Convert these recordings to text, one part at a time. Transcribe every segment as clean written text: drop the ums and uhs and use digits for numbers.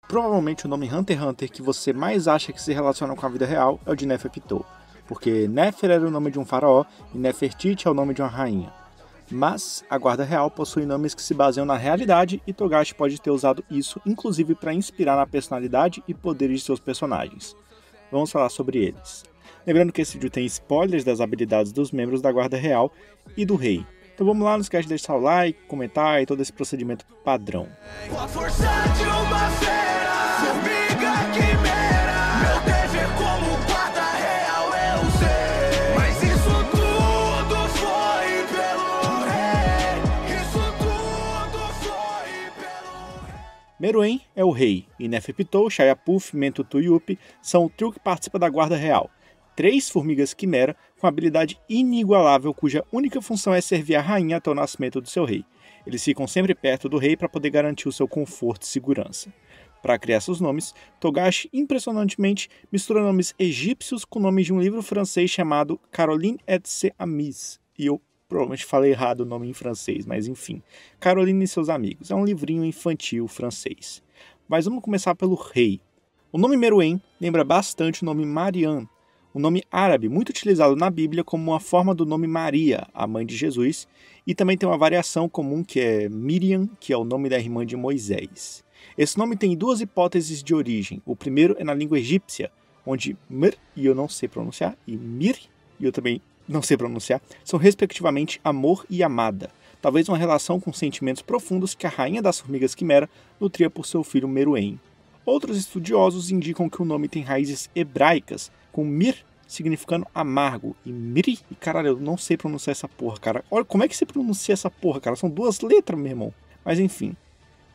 Provavelmente o nome Hunter x Hunter que você mais acha que se relaciona com a vida real é o de Neferpitou, porque Nefer era o nome de um faraó e Nefertiti é o nome de uma rainha. Mas a guarda real possui nomes que se baseiam na realidade e Togashi pode ter usado isso inclusive para inspirar na personalidade e poderes de seus personagens. Vamos falar sobre eles. Lembrando que esse vídeo tem spoilers das habilidades dos membros da guarda real e do rei. Então vamos lá, não esquece de deixar o like, comentar e todo esse procedimento padrão. Com a força de uma fera, formiga quimera, meu dever como guarda real eu sei. Mas isso tudo foi pelo rei, isso tudo foi pelo rei. Meruem é o rei, e Neferpitou, Shayapuf, Mentutu e Yupi são o trio que participa da guarda real. 3 formigas quimera com habilidade inigualável cuja única função é servir a rainha até o nascimento do seu rei. Eles ficam sempre perto do rei para poder garantir o seu conforto e segurança. Para criar seus nomes, Togashi impressionantemente mistura nomes egípcios com nomes de um livro francês chamado Caroline et ses amis. E eu provavelmente falei errado o nome em francês, mas enfim. Caroline e seus amigos. É um livrinho infantil francês. Mas vamos começar pelo rei. O nome Meruem lembra bastante o nome Mariam, um nome árabe muito utilizado na Bíblia como uma forma do nome Maria, a mãe de Jesus, e também tem uma variação comum que é Miriam, que é o nome da irmã de Moisés. Esse nome tem 2 hipóteses de origem. O primeiro é na língua egípcia, onde Mir, e eu não sei pronunciar, e Mir, e eu também não sei pronunciar, são respectivamente amor e amada. Talvez uma relação com sentimentos profundos que a rainha das formigas quimera nutria por seu filho Meruem. Outros estudiosos indicam que o nome tem raízes hebraicas, com Mir significando amargo e Miri, e caralho, eu não sei pronunciar essa porra, cara. Olha, como é que se pronuncia essa porra, cara? São 2 letras, meu irmão. Mas enfim,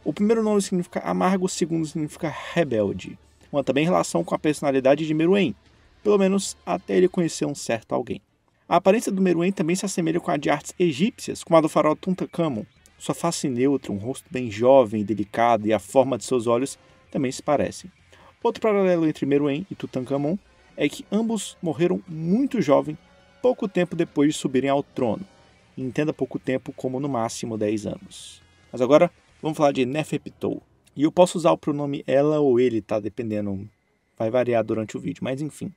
o primeiro nome significa amargo, o segundo significa rebelde. Uma também relação com a personalidade de Meruem, pelo menos até ele conhecer um certo alguém. A aparência do Meruem também se assemelha com a de artes egípcias, como a do faraó Tutankhamon. Sua face neutra, um rosto bem jovem e delicado e a forma de seus olhos também se parecem. Outro paralelo entre Meruem e Tutankhamon é que ambos morreram muito jovem, pouco tempo depois de subirem ao trono. E entenda pouco tempo como no máximo 10 anos. Mas agora vamos falar de Neferpitou. E eu posso usar o pronome ela ou ele, tá? Dependendo, vai variar durante o vídeo, mas enfim.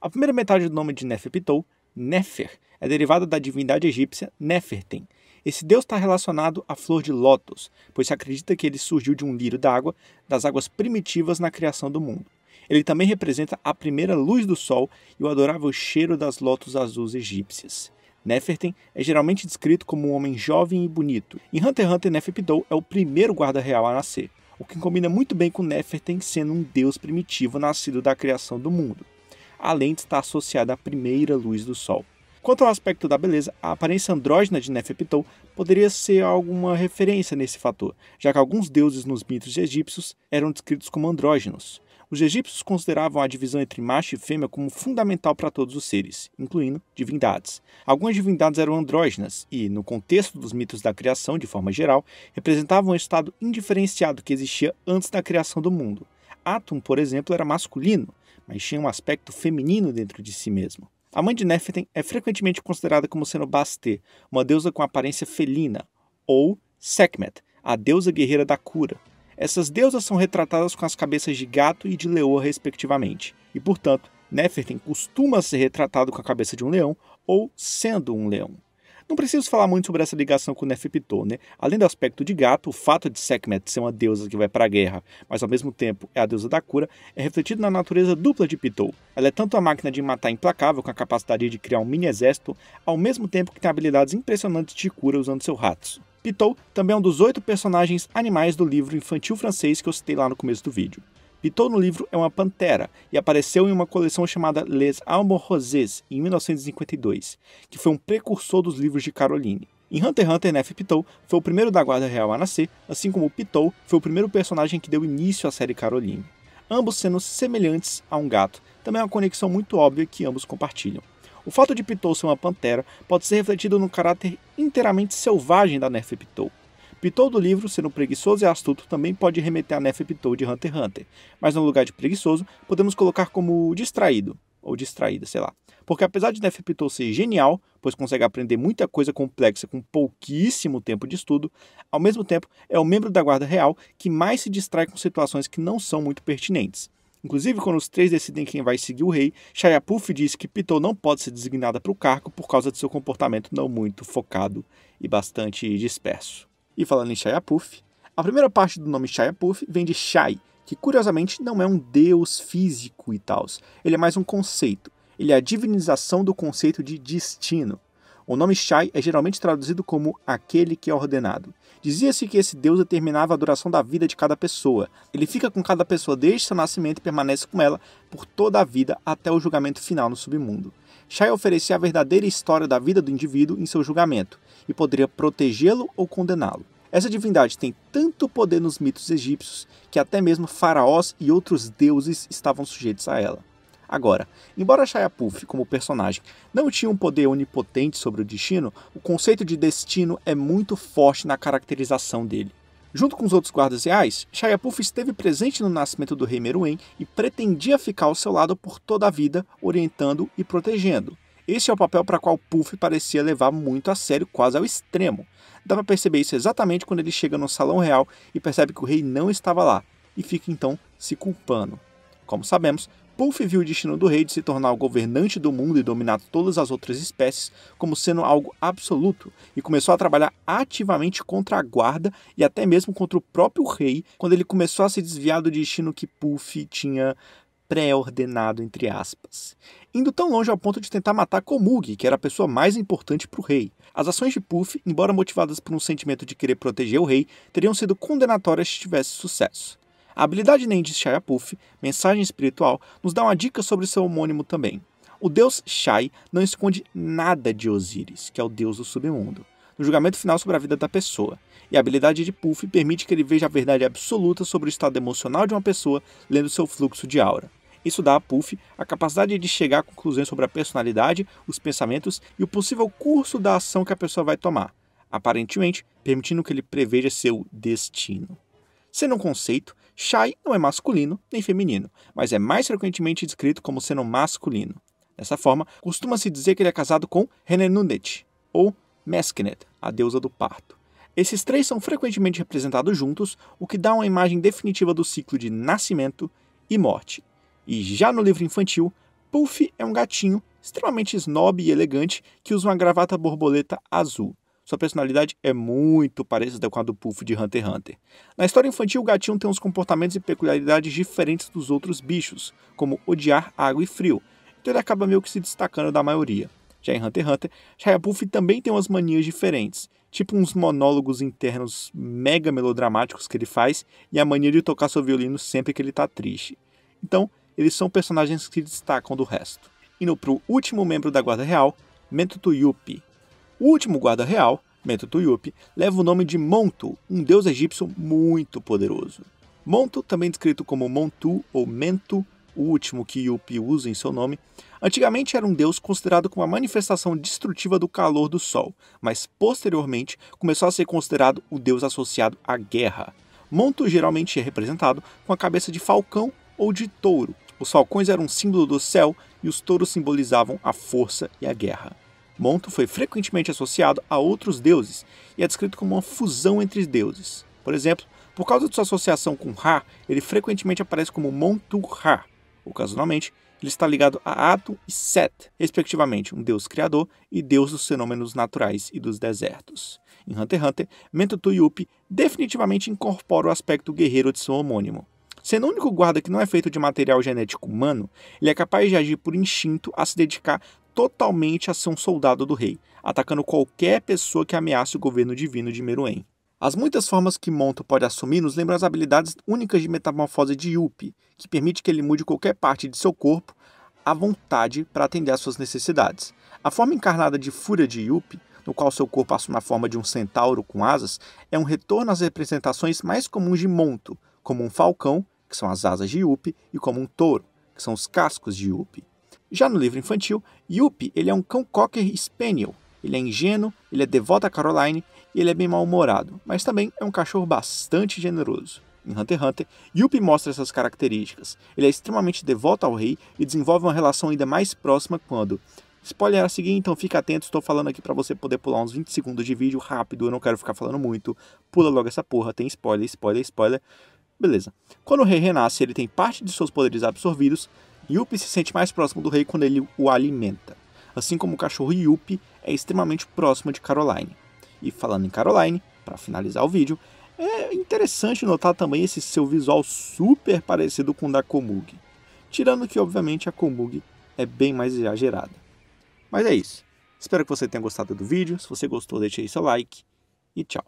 A primeira metade do nome de Neferpitou, Nefer, é derivada da divindade egípcia Nefertem. Esse deus está relacionado à flor de lótus, pois se acredita que ele surgiu de um lírio d'água, das águas primitivas na criação do mundo. Ele também representa a primeira luz do sol e o adorável cheiro das lótus azuis egípcias. Nefertem é geralmente descrito como um homem jovem e bonito. Em Hunter x Hunter, Neferpitou é o primeiro guarda real a nascer, o que combina muito bem com Nefertem sendo um deus primitivo nascido da criação do mundo, além de estar associado à primeira luz do sol. Quanto ao aspecto da beleza, a aparência andrógina de Neferpitou poderia ser alguma referência nesse fator, já que alguns deuses nos mitos egípcios eram descritos como andrógenos. Os egípcios consideravam a divisão entre macho e fêmea como fundamental para todos os seres, incluindo divindades. Algumas divindades eram andrógenas e, no contexto dos mitos da criação de forma geral, representavam um estado indiferenciado que existia antes da criação do mundo. Atum, por exemplo, era masculino, mas tinha um aspecto feminino dentro de si mesmo. A mãe de Nefertem é frequentemente considerada como sendo Bastet, uma deusa com aparência felina, ou Sekhmet, a deusa guerreira da cura. Essas deusas são retratadas com as cabeças de gato e de leoa, respectivamente, e, portanto, Nefertem costuma ser retratado com a cabeça de um leão ou sendo um leão. Não preciso falar muito sobre essa ligação com Neferpitou, né? Além do aspecto de gato, o fato de Sekhmet ser uma deusa que vai para a guerra, mas ao mesmo tempo é a deusa da cura, é refletido na natureza dupla de Pitou. Ela é tanto a máquina de matar implacável com a capacidade de criar um mini exército, ao mesmo tempo que tem habilidades impressionantes de cura usando seu Hatsu. Pitou também é um dos 8 personagens animais do livro infantil francês que eu citei lá no começo do vídeo. Pitou no livro é uma pantera e apareceu em uma coleção chamada Les Almes Roses, em 1952, que foi um precursor dos livros de Caroline. Em Hunter x Hunter, Neferpitou foi o primeiro da Guarda Real a nascer, assim como Pitou foi o primeiro personagem que deu início à série Caroline. Ambos sendo semelhantes a um gato, também é uma conexão muito óbvia que ambos compartilham. O fato de Pitou ser uma pantera pode ser refletido no caráter inteiramente selvagem da Neferpitou. Pitou do livro, sendo preguiçoso e astuto, também pode remeter a Neferpitou de Hunter x Hunter, mas no lugar de preguiçoso, podemos colocar como distraído, ou distraída, sei lá. porque apesar de Neferpitou ser genial, pois consegue aprender muita coisa complexa com pouquíssimo tempo de estudo, ao mesmo tempo é o membro da Guarda Real que mais se distrai com situações que não são muito pertinentes. Inclusive, quando os três decidem quem vai seguir o rei, Shia Puf diz que Pitou não pode ser designada para o cargo por causa de seu comportamento não muito focado e bastante disperso. E falando em Shia Puf, a primeira parte do nome Shia Puf vem de Shai, que curiosamente não é um deus físico e tal. Ele é mais um conceito. Ele é a divinização do conceito de destino. O nome Shai é geralmente traduzido como aquele que é ordenado. Dizia-se que esse deus determinava a duração da vida de cada pessoa. Ele fica com cada pessoa desde seu nascimento e permanece com ela por toda a vida até o julgamento final no submundo. Shai oferecia a verdadeira história da vida do indivíduo em seu julgamento e poderia protegê-lo ou condená-lo. Essa divindade tem tanto poder nos mitos egípcios que até mesmo faraós e outros deuses estavam sujeitos a ela. Agora, embora Shia Puf, como personagem, não tinha um poder onipotente sobre o destino, o conceito de destino é muito forte na caracterização dele. Junto com os outros guardas reais, Shia Puf esteve presente no nascimento do rei Meruem e pretendia ficar ao seu lado por toda a vida, orientando e protegendo. Esse é o papel para qual Puf parecia levar muito a sério, quase ao extremo. Dá para perceber isso exatamente quando ele chega no salão real e percebe que o rei não estava lá, e fica então se culpando. Como sabemos, Puf viu o destino do rei de se tornar o governante do mundo e dominar todas as outras espécies como sendo algo absoluto, e começou a trabalhar ativamente contra a guarda e até mesmo contra o próprio rei, quando ele começou a se desviar do destino que Puf tinha pré-ordenado, entre aspas. Indo tão longe ao ponto de tentar matar Komugi, que era a pessoa mais importante para o rei. As ações de Puf, embora motivadas por um sentimento de querer proteger o rei, teriam sido condenatórias se tivesse sucesso. A habilidade Nen de Shia Puf, mensagem espiritual, nos dá uma dica sobre seu homônimo também. O deus Shai não esconde nada de Osíris, que é o deus do submundo, no julgamento final sobre a vida da pessoa, e a habilidade de Puf permite que ele veja a verdade absoluta sobre o estado emocional de uma pessoa lendo seu fluxo de aura. Isso dá a Puf a capacidade de chegar a conclusões sobre a personalidade, os pensamentos e o possível curso da ação que a pessoa vai tomar, aparentemente permitindo que ele preveja seu destino. Sendo um conceito, Shai não é masculino nem feminino, mas é mais frequentemente descrito como sendo masculino. Dessa forma, costuma-se dizer que ele é casado com Renenunet, ou Meskenet, a deusa do parto. Esses três são frequentemente representados juntos, o que dá uma imagem definitiva do ciclo de nascimento e morte. E já no livro infantil, Puf é um gatinho extremamente snob e elegante que usa uma gravata borboleta azul. Sua personalidade é muito parecida com a do Puf de Hunter x Hunter. Na história infantil, o gatinho tem uns comportamentos e peculiaridades diferentes dos outros bichos, como odiar água e frio, então ele acaba meio que se destacando da maioria. Já em Hunter x Hunter, Shia Puf também tem umas manias diferentes, tipo uns monólogos internos mega melodramáticos que ele faz e a mania de tocar seu violino sempre que ele está triste. Então, eles são personagens que se destacam do resto. Indo para o último membro da Guarda Real, Mentutup. O último guarda real, Mentutup, leva o nome de Montu, um deus egípcio muito poderoso. Montu, também descrito como Montu ou Mentu, o último que Yup usa em seu nome, antigamente era um deus considerado como a manifestação destrutiva do calor do sol, mas posteriormente começou a ser considerado o deus associado à guerra. Montu geralmente é representado com a cabeça de falcão ou de touro. Os falcões eram um símbolo do céu e os touros simbolizavam a força e a guerra. Montu foi frequentemente associado a outros deuses e é descrito como uma fusão entre deuses. Por exemplo, por causa de sua associação com Ra, ele frequentemente aparece como Montu-Ra. Ocasionalmente, ele está ligado a Atum e Set, respectivamente, um deus criador e deus dos fenômenos naturais e dos desertos. Em Hunter x Hunter, Mentutup definitivamente incorpora o aspecto guerreiro de seu homônimo. Sendo o único guarda que não é feito de material genético humano, ele é capaz de agir por instinto a se dedicar totalmente a ser um soldado do rei, atacando qualquer pessoa que ameace o governo divino de Meruem. As muitas formas que Montu pode assumir nos lembram as habilidades únicas de metamorfose de Yup, que permite que ele mude qualquer parte de seu corpo à vontade para atender às suas necessidades. A forma encarnada de Fúria de Yup, no qual seu corpo assume a forma de um centauro com asas, é um retorno às representações mais comuns de Montu, como um falcão, que são as asas de Yup, e como um touro, que são os cascos de Yup. Já no livro infantil, Yup ele é um cão cocker spaniel. Ele é ingênuo, ele é devoto a Caroline e ele é bem mal-humorado, mas também é um cachorro bastante generoso. Em Hunter x Hunter, Yuppie mostra essas características. Ele é extremamente devoto ao rei e desenvolve uma relação ainda mais próxima quando... Spoiler a seguir, então fica atento, estou falando aqui pra você poder pular uns 20 segundos de vídeo rápido, eu não quero ficar falando muito. Pula logo essa porra, tem spoiler, spoiler, spoiler. Beleza. Quando o rei renasce, ele tem parte de seus poderes absorvidos. Yuppie se sente mais próximo do rei quando ele o alimenta. Assim como o cachorro Yuppie é extremamente próximo de Caroline. E falando em Caroline, para finalizar o vídeo, é interessante notar também esse seu visual super parecido com o da Komugi. Tirando que, obviamente, a Komugi é bem mais exagerada. Mas é isso. Espero que você tenha gostado do vídeo. Se você gostou, deixe aí seu like. E tchau.